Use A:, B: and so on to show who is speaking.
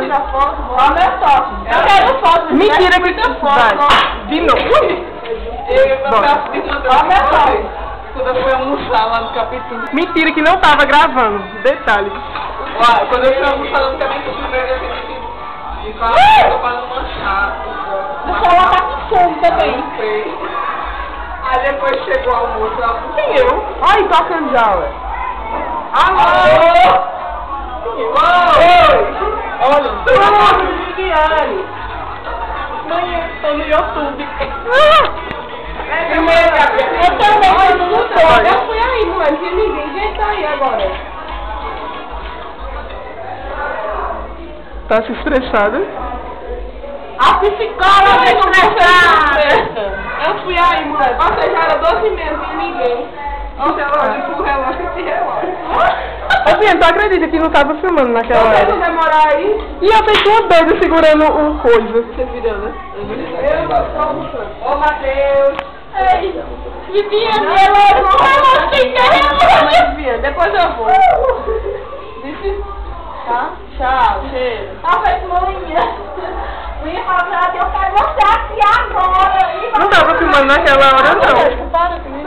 A: Tira foto, olha só. Eu quero foto.
B: Mentira que tu vai. De novo.
A: Olha só.
C: Quando eu fui almoçar lá no capítulo.
B: Mentira que não tava gravando. Detalhe.
C: Quando eu fui almoçar lá no capítulo primeiro, eu fiz de falar pra não manchar.
A: O celular tá com fome também.
C: Aí depois chegou o almoço, ela falou, quem eu?
B: Ai, tocando já, ué.
C: Alô?
B: Olha.
C: Mãe, eu tô no YouTube.
A: Eu também fui no YouTube. Eu fui aí, mãe. Não tinha ninguém. Quem tá aí agora?
B: Tá se estressada?
A: A psicóloga estressada. Eu fui aí, mãe. Você já era 12h30, não tinha ninguém.
C: Olha o relógio, esse relógio.
B: Ô, Fia, tu acredita que não tava filmando naquela
A: Você
B: hora?
A: não demorar aí?
B: E eu tenho uma doida segurando o coisa.
C: Você virou, né?
A: Ô, Matheus. Ei, Vivinha, relógio, não vai relógio.
C: Depois eu vou.
A: Tá? Tchau, cheiro. Tá feito, manhã. Minha família, eu quero você aqui agora.
B: Não tava filmando naquela hora, não.
A: Para comigo.